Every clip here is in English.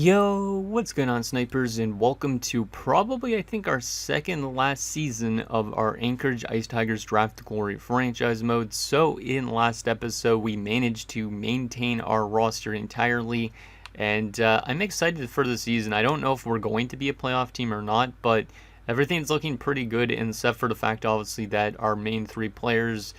Yo, what's going on, snipers, and welcome to probably, I think, our second last season of our Anchorage Ice Tigers Draft to Glory franchise mode. So, in last episode, we managed to maintain our roster entirely, and I'm excited for the season. I don't know if we're going to be a playoff team or not, but everything's looking pretty good, except for the fact, obviously, that our main three players,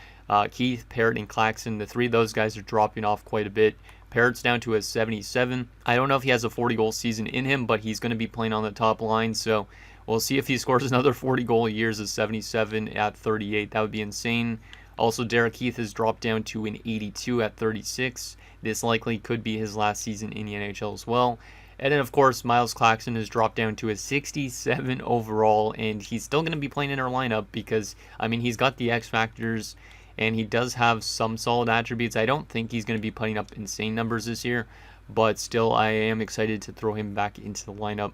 Keith, Parrott, and Claxton, the three of those guys are dropping off quite a bit. Parrott's down to a 77. I don't know if he has a 40-goal season in him, but he's going to be playing on the top line, so we'll see if he scores another 40-goal a year as a 77 at 38. That would be insane. Also, Derek Keith has dropped down to an 82 at 36. This likely could be his last season in the NHL as well. And then, of course, Miles Claxton has dropped down to a 67 overall, and he's still going to be playing in our lineup because, I mean, he's got the X factors, and he does have some solid attributes. I don't think he's going to be putting up insane numbers this year, but still, I am excited to throw him back into the lineup.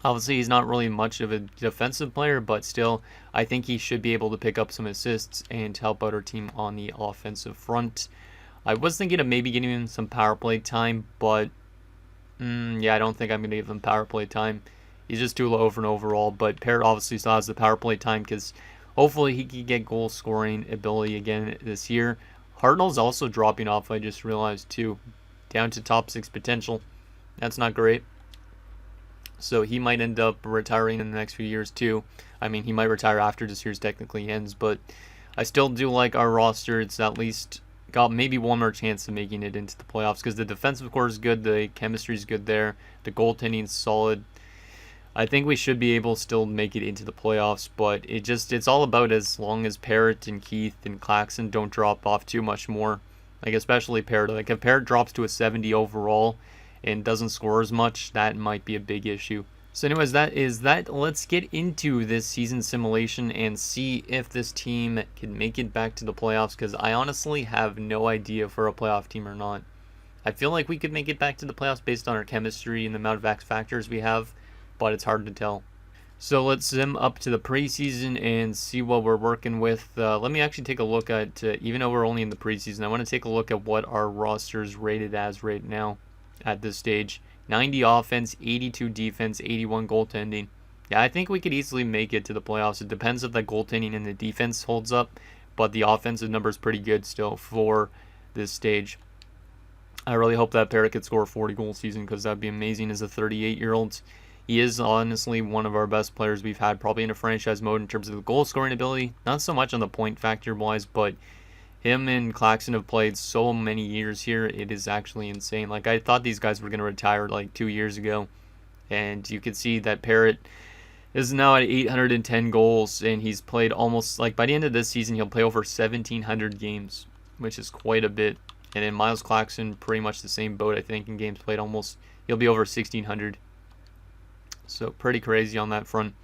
Obviously, he's not really much of a defensive player, but still, I think he should be able to pick up some assists and help out our team on the offensive front. I was thinking of maybe getting him some power play time, but yeah, I don't think I'm going to give him power play time. He's just too low for an overall, but Parrott obviously still has the power play time because hopefully he can get goal scoring ability again this year. Hartnell's also dropping off, I just realized too. Down to top 6 potential. That's not great. So he might end up retiring in the next few years too. I mean, he might retire after this year's technically ends, but I still do like our roster. It's at least got maybe one more chance of making it into the playoffs because the defensive core is good, the chemistry is good there, the goaltending is solid. I think we should be able to still make it into the playoffs, but it's all about as long as Parrott and Keith and Claxton don't drop off too much more. Like, especially Parrott. Like, if Parrott drops to a 70 overall and doesn't score as much, that might be a big issue. So anyways, that is that. Let's get into this season simulation and see if this team can make it back to the playoffs, because I honestly have no idea if we're a playoff team or not. I feel like we could make it back to the playoffs based on our chemistry and the amount of X factors we have, but it's hard to tell. So let's sim up to the preseason and see what we're working with. Let me actually take a look at, even though we're only in the preseason, I want to take a look at what our roster is rated as right now at this stage. 90 offense, 82 defense, 81 goaltending. Yeah, I think we could easily make it to the playoffs. It depends if the goaltending and the defense holds up, but the offensive number is pretty good still for this stage. I really hope that Parrott could score a 40-goal season because that would be amazing as a 38-year-old. He is honestly one of our best players we've had probably in a franchise mode in terms of the goal scoring ability. Not so much on the point factor wise, but him and Claxton have played so many years here. It is actually insane. Like, I thought these guys were going to retire like 2 years ago. And you can see that Parrott is now at 810 goals. And he's played almost, like, by the end of this season, he'll play over 1,700 games, which is quite a bit. And then Miles Claxton, pretty much the same boat, I think, in games played almost. He'll be over 1,600. So pretty crazy on that front.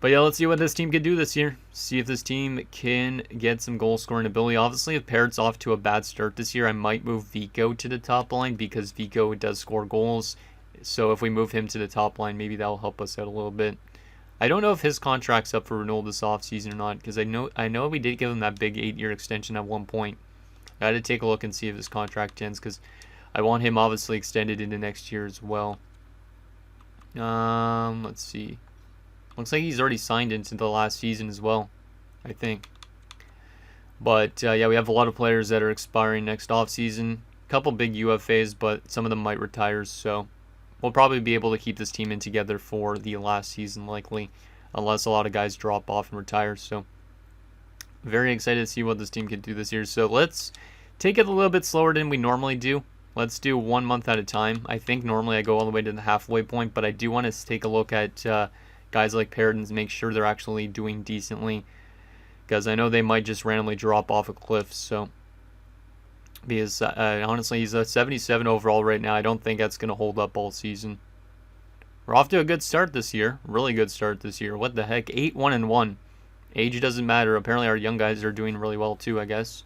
But yeah, let's see what this team can do this year. See if this team can get some goal scoring ability. Obviously, if Parrott's off to a bad start this year, I might move Vico to the top line because Vico does score goals. So if we move him to the top line, maybe that'll help us out a little bit. I don't know if his contract's up for renewal this offseason or not, because I know we did give him that big 8-year extension at one point. I had to take a look and see if his contract ends, because I want him obviously extended into next year as well. Let's see. Looks like he's already signed into the last season as well, I think. But yeah, we have a lot of players that are expiring next offseason. A couple big UFAs, but some of them might retire. So we'll probably be able to keep this team in together for the last season, likely, unless a lot of guys drop off and retire. So very excited to see what this team can do this year. So let's take it a little bit slower than we normally do. Let's do 1 month at a time. I think normally I go all the way to the halfway point, but I do want to take a look at guys like Parrott and make sure they're actually doing decently, because I know they might just randomly drop off a cliff. So because honestly, he's a 77 overall right now. I don't think that's going to hold up all season. We're off to a good start this year. Really good start this year. What the heck? 8-1-1. Age doesn't matter. Apparently our young guys are doing really well too, I guess.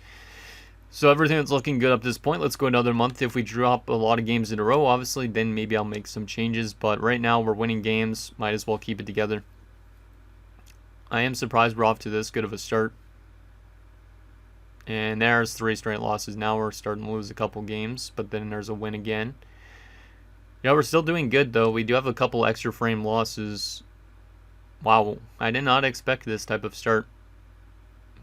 So everything's looking good up to this point. Let's go another month. If we drop a lot of games in a row, obviously, then maybe I'll make some changes. But right now, we're winning games. Might as well keep it together. I am surprised we're off to this good of a start. And there's 3 straight losses. Now we're starting to lose a couple games, but then there's a win again. Yeah, we're still doing good, though. We do have a couple extra frame losses. Wow, I did not expect this type of start.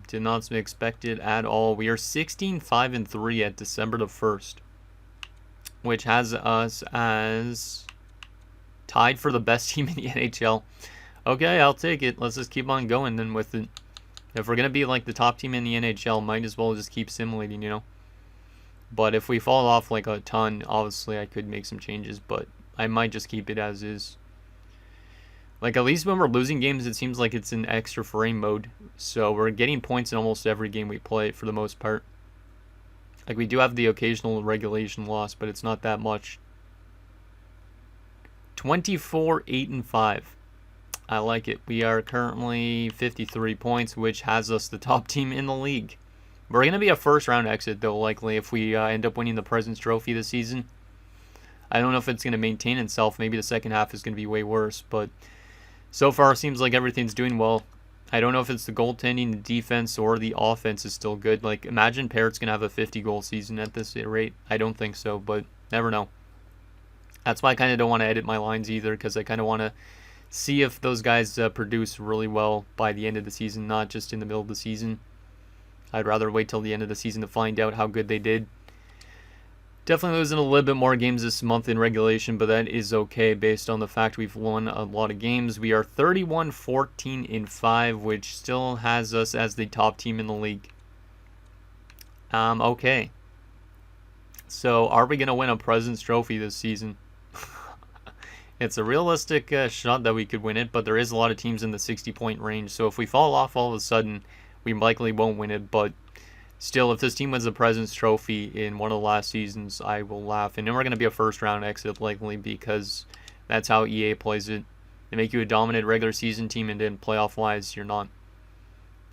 Did not expect it at all. We are 16-5-3 at December the 1st, which has us as tied for the best team in the NHL. Okay, I'll take it. Let's just keep on going then with it. If we're going to be like the top team in the NHL, might as well just keep simulating, you know? But if we fall off like a ton, obviously I could make some changes, but I might just keep it as is. Like, at least when we're losing games, it seems like it's in extra frame mode. So we're getting points in almost every game we play for the most part. Like, we do have the occasional regulation loss, but it's not that much. 24-8-5. I like it. We are currently 53 points, which has us the top team in the league. We're going to be a first-round exit, though, likely, if we end up winning the President's Trophy this season. I don't know if it's going to maintain itself. Maybe the second half is going to be way worse, but so far it seems like everything's doing well. I don't know if it's the goaltending, the defense, or the offense is still good. Like, imagine Parrott's going to have a 50-goal season at this rate. I don't think so, but never know. That's why I kind of don't want to edit my lines either, because I kind of want to see if those guys produce really well by the end of the season, not just in the middle of the season. I'd rather wait till the end of the season to find out how good they did. Definitely losing a little bit more games this month in regulation, but that is okay based on the fact we've won a lot of games. We are 31-14-5, which still has us as the top team in the league. Okay. So, are we going to win a President's Trophy this season? It's a realistic shot that we could win it, but there is a lot of teams in the 60-point range. So, if we fall off all of a sudden, we likely won't win it, but still, if this team wins the President's Trophy in one of the last seasons, I will laugh. And then we're going to be a first-round exit, likely, because that's how EA plays it. They make you a dominant regular season team, and then playoff-wise, you're not.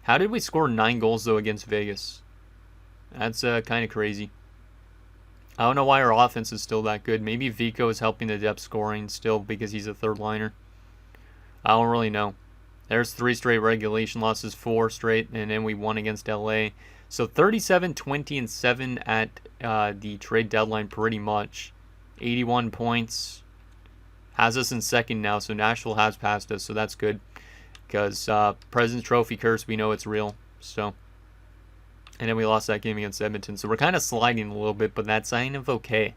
How did we score 9 goals, though, against Vegas? That's kind of crazy. I don't know why our offense is still that good. Maybe Vico is helping the depth scoring still because he's a third-liner. I don't really know. There's 3 straight regulation losses, 4 straight, and then we won against LA. So 37-20-7 at the trade deadline pretty much. 81 points. Has us in second now, so Nashville has passed us, so that's good. Because President's Trophy curse, we know it's real. So, and then we lost that game against Edmonton. So we're kind of sliding a little bit, but that's kind of okay.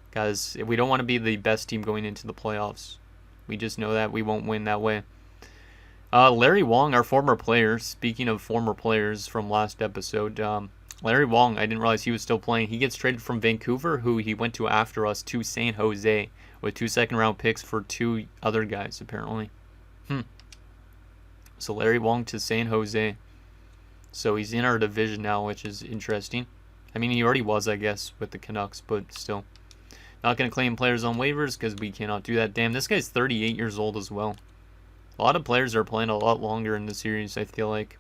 Because we don't want to be the best team going into the playoffs. We just know that we won't win that way. Larry Wong, our former player, speaking of former players from last episode, Larry Wong, I didn't realize he was still playing. He gets traded from Vancouver, who he went to after us, to San Jose, with 2 second-round picks for 2 other guys, apparently. So Larry Wong to San Jose. So he's in our division now, which is interesting. I mean, he already was, I guess, with the Canucks, but still. Not going to claim players on waivers because we cannot do that. Damn, this guy's 38 years old as well. A lot of players are playing a lot longer in the series, I feel like.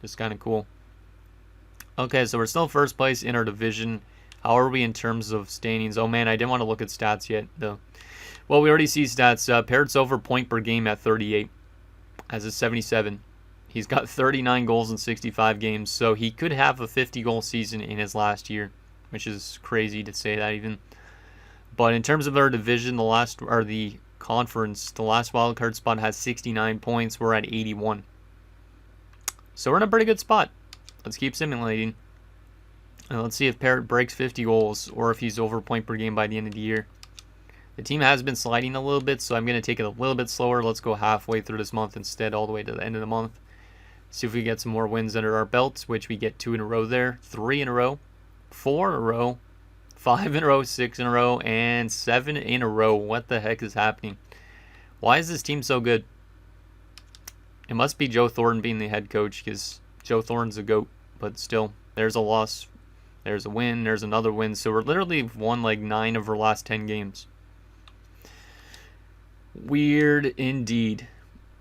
Just kind of cool. Okay, so we're still first place in our division. How are we in terms of standings? Oh man, I didn't want to look at stats yet, though. Well, we already see stats. Parrott's over point per game at 38. As a 77. He's got 39 goals in 65 games, so he could have a 50-goal season in his last year, which is crazy to say that even. But in terms of our division, the conference, the last wildcard spot has 69 points. We're at 81. So we're in a pretty good spot. Let's keep simulating. And let's see if Parrott breaks 50 goals or if he's over point per game by the end of the year. The team has been sliding a little bit, so I'm going to take it a little bit slower. Let's go halfway through this month instead, all the way to the end of the month. See if we get some more wins under our belts, which we get 2 in a row there, 3 in a row, 4 in a row, 5 in a row, 6 in a row, and 7 in a row. What the heck is happening? Why is this team so good? It must be Joe Thornton being the head coach, because Joe Thornton's a GOAT, but still, there's a loss, there's a win, there's another win. So we're literally won like 9 of our last 10 games. Weird indeed.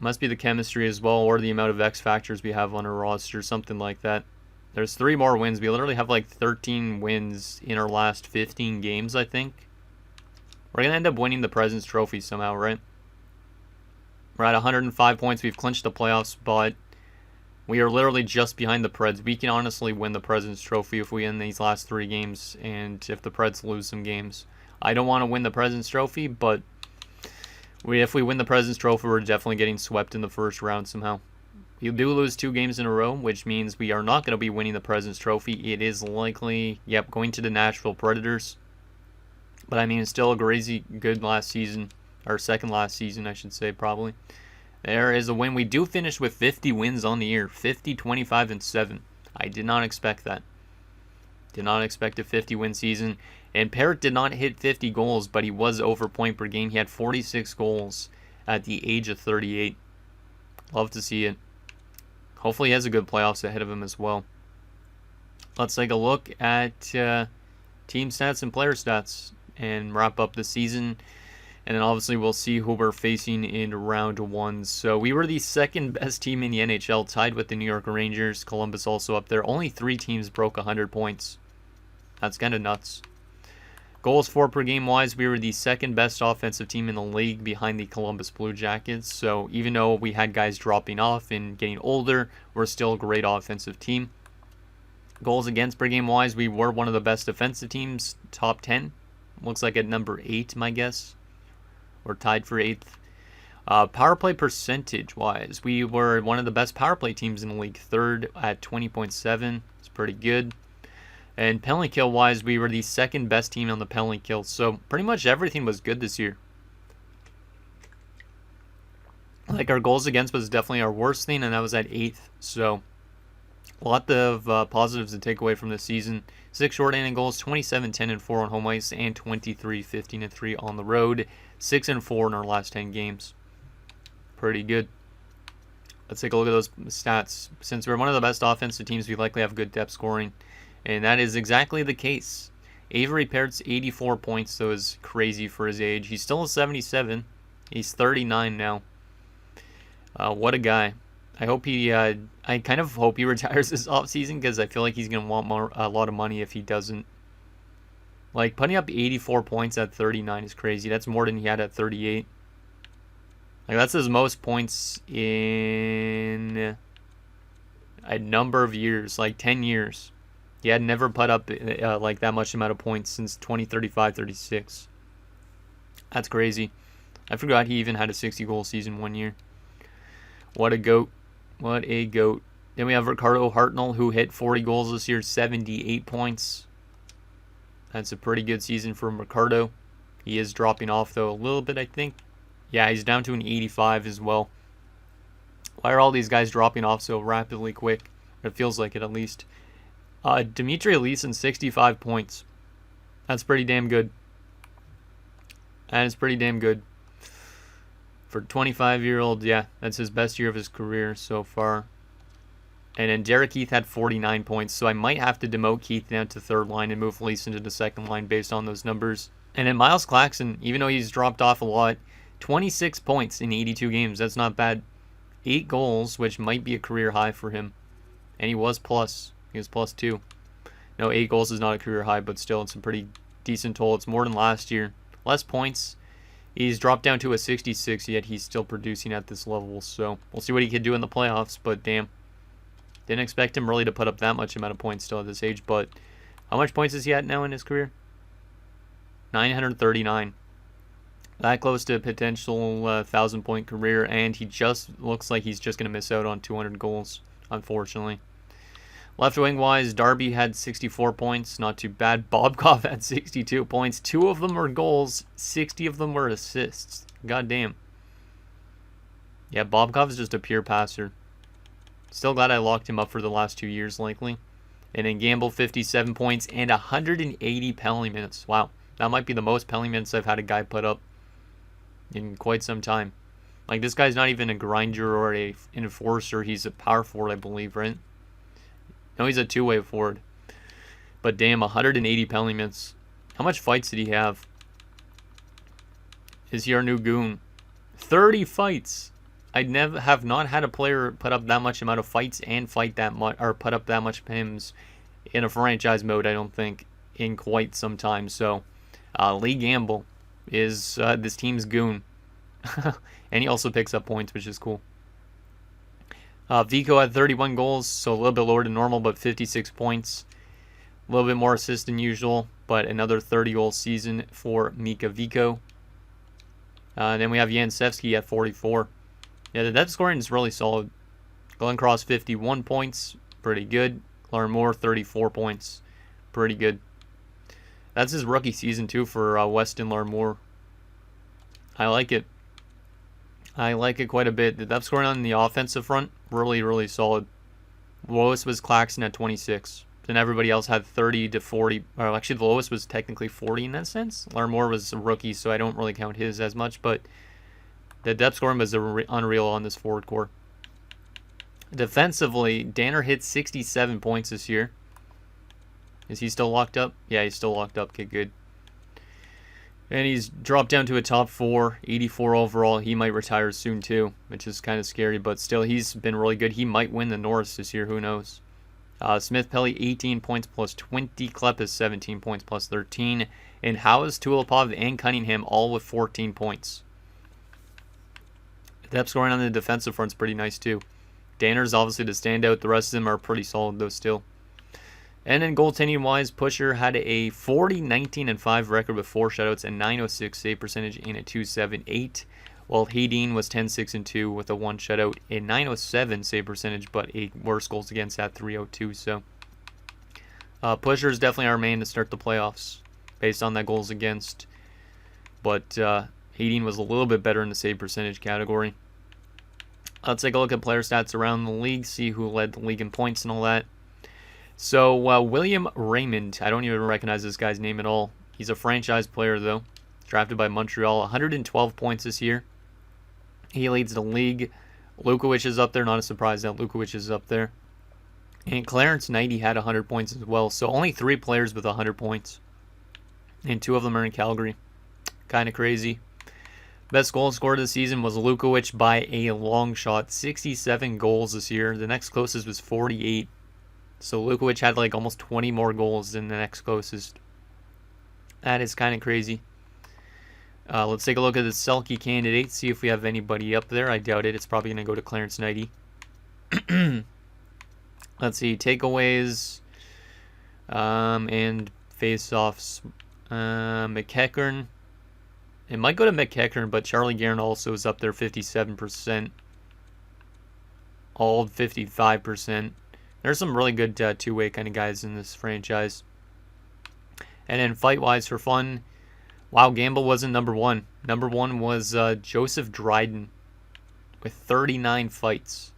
Must be the chemistry as well, or the amount of X factors we have on our roster, something like that. There's 3 more wins. We literally have like 13 wins in our last 15 games, I think. We're going to end up winning the President's Trophy somehow, right? We're at 105 points. We've clinched the playoffs, but we are literally just behind the Preds. We can honestly win the President's Trophy if we win these last 3 games, and if the Preds lose some games. I don't want to win the President's Trophy, but if we win the President's Trophy, we're definitely getting swept in the first round somehow. We do lose 2 games in a row, which means we are not going to be winning the President's Trophy. It is likely, going to the Nashville Predators. But I mean, it's still a crazy good last season, or second last season, I should say, probably. There is a win. We do finish with 50 wins on the year, 50, 25, and 7. I did not expect that. Did not expect a 50-win season. And Parrott did not hit 50 goals, but he was over point per game. He had 46 goals at the age of 38. Love to see it. Hopefully he has a good playoffs ahead of him as well. Let's take a look at team stats and player stats and wrap up the season. And then obviously we'll see who we're facing in round 1. So we were the second best team in the NHL, tied with the New York Rangers. Columbus also up there. Only 3 teams broke 100 points. That's kind of nuts. Goals for per game wise, we were the second best offensive team in the league behind the Columbus Blue Jackets. So even though we had guys dropping off and getting older, we're still a great offensive team. Goals against per game wise, we were one of the best defensive teams, top 10. Looks like at number 8, my guess. Or tied for 8th. Power play percentage wise, we were one of the best power play teams in the league, 3rd at 20.7. It's pretty good. And penalty kill wise, we were the second best team on the penalty kill. So pretty much everything was good this year. Like our goals against was definitely our worst thing, and that was at 8th. So a lot of positives to take away from this season. 6 shorthanded goals, 27, 10, and 4 on home ice, and 23, 15, and 3 on the road. 6 and 4 in our last 10 games. Pretty good. Let's take a look at those stats. Since we're one of the best offensive teams, we likely have good depth scoring. And that is exactly the case. Avery Parrott's 84 points, so is crazy for his age. He's still a 77. He's 39 now. What a guy. I hope he, I kind of hope he retires this offseason because I feel like he's going to want a lot of money if he doesn't. Like, putting up 84 points at 39 is crazy. That's more than he had at 38. Like, that's his most points in a number of years, like 10 years. He had never put up like that much amount of points since 2035-36. That's crazy. I forgot he even had a 60-goal season one year. What a goat. What a goat. Then we have Ricardo Hartnell, who hit 40 goals this year, 78 points. That's a pretty good season from Ricardo. He is dropping off, though, a little bit, I think. Yeah, he's down to an 85 as well. Why are all these guys dropping off so rapidly quick? It feels like it, at least. Dmitry Leeson, 65 points. That's pretty damn good. That is pretty damn good. For a 25-year-old, yeah, that's his best year of his career so far. And then Derek Keith had 49 points, so I might have to demote Keith down to 3rd line and move Leeson to the 2nd line based on those numbers. And then Miles Claxton, even though he's dropped off a lot, 26 points in 82 games. That's not bad. 8 goals, which might be a career high for him. And he was plus. He was plus 2. No, 8 goals is not a career high, but still, it's a pretty decent total. It's more than last year. Less points. He's dropped down to a 66, yet he's still producing at this level. So we'll see what he can do in the playoffs, but damn. Didn't expect him really to put up that much amount of points still at this age, but how much points is he at now in his career? 939. That close to a potential 1,000-point career, and he just looks like he's just going to miss out on 200 goals, unfortunately. Left wing wise, Darby had 64 points, not too bad. Bobkov had 62 points. 2 of them were goals, 60 of them were assists. God damn. Yeah, Bobkov is just a pure passer. Still glad I locked him up for the last 2 years, likely. And then Gamble, 57 points and 180 penalty minutes. Wow, that might be the most penalty minutes I've had a guy put up in quite some time. Like, this guy's not even a grinder or an enforcer. He's a power forward, I believe, right? No, he's a two-way forward. But damn, 180 penalty minutes. How much fights did he have? Is he our new goon? 30 fights. I'd never have not had a player put up that much amount of fights and fight that much, or put up that much PIMs in a franchise mode, I don't think, in quite some time. So, Lee Gamble is this team's goon. And he also picks up points, which is cool. Vico had 31 goals, so a little bit lower than normal, but 56 points. A little bit more assists than usual. but another 30-goal season for Mika Vico. Then we have Jansevsky at 44. Yeah, the depth scoring is really solid. Glenn Cross, 51 points. Pretty good. Larmore, 34 points. Pretty good. That's his rookie season, too, for Weston Larmore. I like it. I like it quite a bit. The depth scoring on the offensive front, really, really solid. Lowest was Claxton at 26. Then everybody else had 30 to 40. Or actually, the lowest was technically 40 in that sense. Larmore was a rookie, so I don't really count his as much. But the depth scoring was unreal on this forward core. Defensively, Danner hit 67 points this year. Is he still locked up? Yeah, he's still locked up. Okay, good. And he's dropped down to a top 4, 84 overall. He might retire soon too, which is kind of scary, but still, he's been really good. He might win the Norris this year. Who knows? Smith Pelly, 18 points plus 20. Klepis, 17 points plus 13. And Howes, Tulipov, and Cunningham all with 14 points. Depth scoring on the defensive front's pretty nice too. Danner's obviously the standout. The rest of them are pretty solid though still. And then goaltending wise, Pusher had a 40-19-5 record with 4 shutouts, a .906 save percentage, and a .278. While Hayden was 10-6-2 with a 1 shutout, a .907 save percentage, but a worse goals against at .302. So Pusher is definitely our man to start the playoffs based on that goals against. But Hayden was a little bit better in the save percentage category. Let's take a look at player stats around the league, see who led the league in points and all that. So, William Raymond, I don't even recognize this guy's name at all. He's a franchise player, though. Drafted by Montreal, 112 points this year. He leads the league. Lukowicz is up there. Not a surprise that Lukowicz is up there. And Clarence Knighty had 100 points as well. So, only 3 players with 100 points. And 2 of them are in Calgary. Kind of crazy. Best goal scorer this season was Lukowicz by a long shot. 67 goals this year. The next closest was 48. So Lukowicz had like almost 20 more goals than the next closest. That is kind of crazy. Let's take a look at the Selke candidates, see if we have anybody up there. I doubt it. It's probably going to go to Clarence Knighty. Let's see. Takeaways and face-offs. McEachern. It might go to McEachern, but Charlie Guerin also is up there, 57%. All 55%. There's some really good two-way kind of guys in this franchise. And then fight-wise for fun, wow, Gamble wasn't number 1. Number 1 was Joseph Dryden with 39 fights.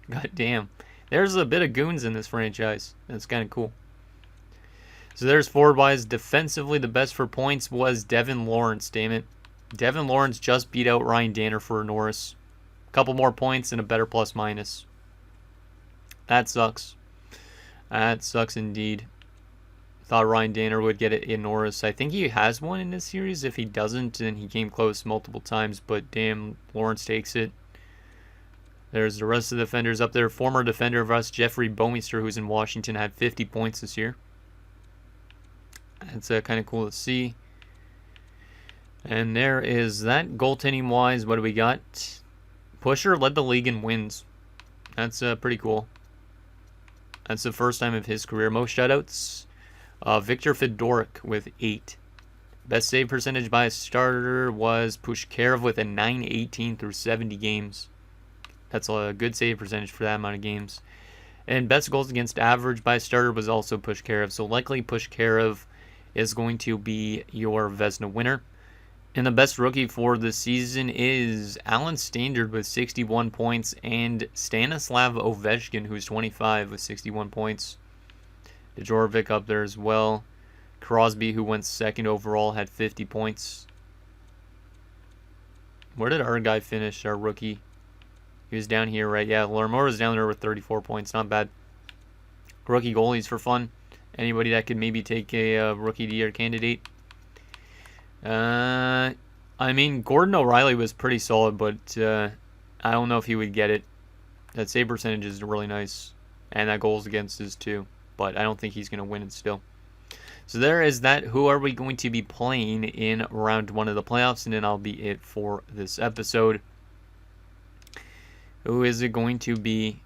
God damn. There's a bit of goons in this franchise. That's kind of cool. So there's forward-wise. Defensively, the best for points was Devin Lawrence, damn it. Devin Lawrence just beat out Ryan Danner for Norris. A couple more points and a better plus-minus. That sucks. That sucks indeed. Thought Ryan Danner would get it in Norris. I think he has one in this series. If he doesn't, then he came close multiple times. But damn, Lawrence takes it. There's the rest of the defenders up there. Former defender of us, Jeffrey Bouwmeester, who's in Washington, had 50 points this year. That's kind of cool to see. And there is that. Goaltending-wise, what do we got? Pusher led the league in wins. That's pretty cool. That's the first time of his career. Most shutouts, Victor Fedoruk with 8. Best save percentage by a starter was Pushkarov with a .918 through 70 games. That's a good save percentage for that amount of games. And best goals against average by a starter was also Pushkarov. So likely Pushkarov is going to be your Vezina winner. And the best rookie for the season is Alan Standard with 61 points and Stanislav Ovechkin, who's 25 with 61 points. Djorovic up there as well. Crosby, who went second overall, had 50 points. Where did our guy finish, our rookie? He was down here, right? Yeah, Larmore was down there with 34 points. Not bad. Rookie goalies for fun. Anybody that could maybe take a rookie of the year candidate? I mean, Gordon O'Reilly was pretty solid, but I don't know if he would get it. That save percentage is really nice, and that goals against is too, but I don't think he's going to win it still. So there is that. Who are we going to be playing in round 1 of the playoffs, and then I'll be it for this episode. Who is it going to be?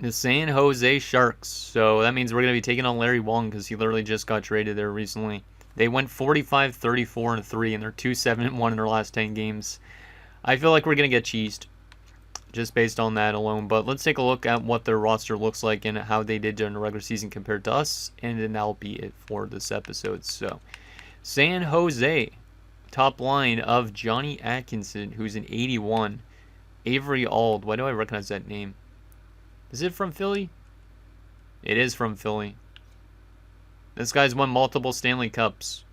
The San Jose Sharks. So that means we're going to be taking on Larry Wong because he literally just got traded there recently. They went 45, 34, and 3, and they're 2-7-1 in their last 10 games. I feel like we're going to get cheesed just based on that alone. But let's take a look at what their roster looks like and how they did during the regular season compared to us. And then that'll be it for this episode. So, San Jose, top line of Johnny Atkinson, who's an 81. Avery Auld. Why do I recognize that name? Is it from Philly? It is from Philly. This guy's won multiple Stanley Cups.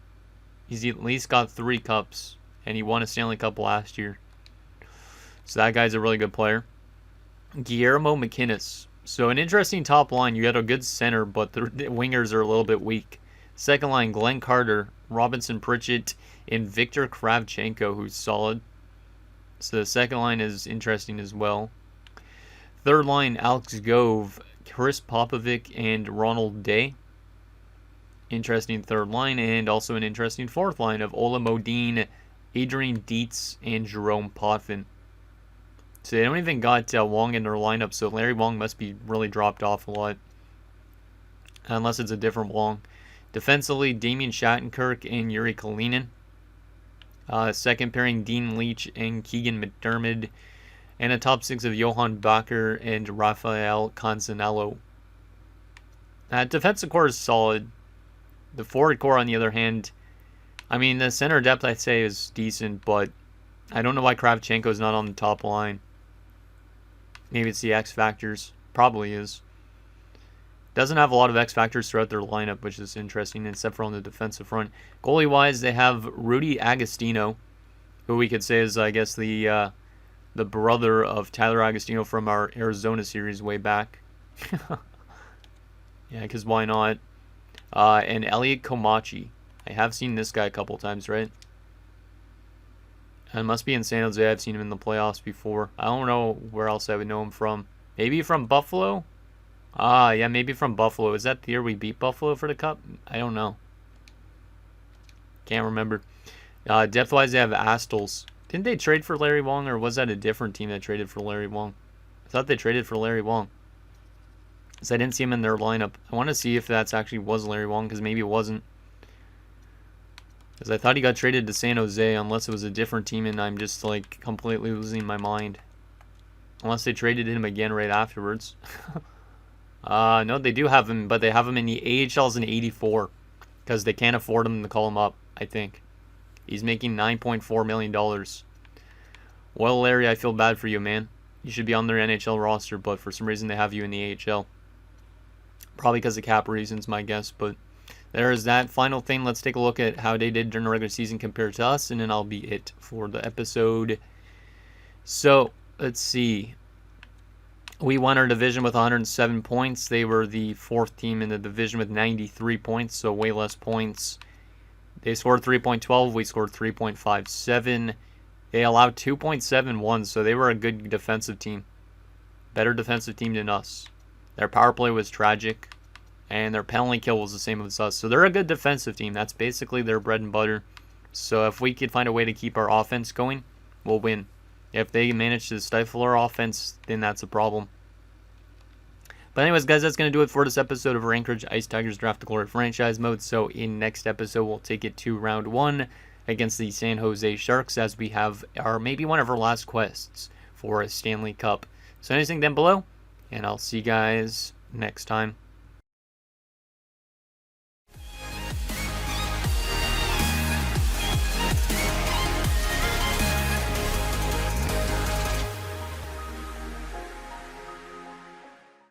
He's at least got 3 cups. And he won a Stanley Cup last year. So that guy's a really good player. Guillermo McInnes. So an interesting top line. You got a good center, but the wingers are a little bit weak. Second line, Glenn Carter, Robinson Pritchett, and Victor Kravchenko, who's solid. So the second line is interesting as well. Third line, Alex Gove, Chris Popovic, and Ronald Day. Interesting third line, and also an interesting fourth line of Ola Modine, Adrian Dietz, and Jerome Potvin. So they don't even got Wong in their lineup, so Larry Wong must be really dropped off a lot. Unless it's a different Wong. Defensively, Damian Shattenkirk and Yuri Kalinin. Second pairing, Dean Leach and Keegan McDermott. And a top 6 of Johan Bacher and Rafael Canzanello. Defensive core is solid. The forward core, on the other hand, I mean, the center depth, I'd say, is decent, but I don't know why Kravchenko's not on the top line. Maybe it's the X factors. Probably is. Doesn't have a lot of X factors throughout their lineup, which is interesting, except for on the defensive front. Goalie-wise, they have Rudy Agostino, who we could say is, I guess, the brother of Tyler Agostino from our Arizona series way back. Yeah, because why not? And Elliot Komachi. I have seen this guy a couple times, right? It must be in San Jose. I've seen him in the playoffs before. I don't know where else I would know him from. Maybe from Buffalo? Yeah, maybe from Buffalo. Is that the year we beat Buffalo for the Cup? I don't know. Can't remember. Depth-wise, they have Astles. Didn't they trade for Larry Wong, or was that a different team that traded for Larry Wong? I thought they traded for Larry Wong. Because I didn't see him in their lineup. I want to see if that's actually was Larry Wong, because maybe it wasn't. Because I thought he got traded to San Jose, unless it was a different team, and I'm just, like, completely losing my mind. Unless they traded him again right afterwards. No, they do have him, but they have him in the AHL's in 84. Because they can't afford him to call him up, I think. He's making $9.4 million. Well, Larry, I feel bad for you, man. You should be on their NHL roster, but for some reason they have you in the AHL. Probably because of cap reasons, my guess, but there is that. Final thing, let's take a look at how they did during the regular season compared to us, and then I'll be it for the episode. So, let's see. We won our division with 107 points. They were the 4th team in the division with 93 points, so way less points. They scored 3.12. We scored 3.57. They allowed 2.71, so they were a good defensive team. Better defensive team than us. Their power play was tragic, and their penalty kill was the same as us. So they're a good defensive team. That's basically their bread and butter. So if we could find a way to keep our offense going, we'll win. If they manage to stifle our offense, then that's a problem. But anyways, guys, that's going to do it for this episode of our Anchorage Ice Tigers Draft to Glory franchise mode. So in next episode, we'll take it to round 1 against the San Jose Sharks, as we have maybe one of our last quests for a Stanley Cup. So anything down below, and I'll see you guys next time.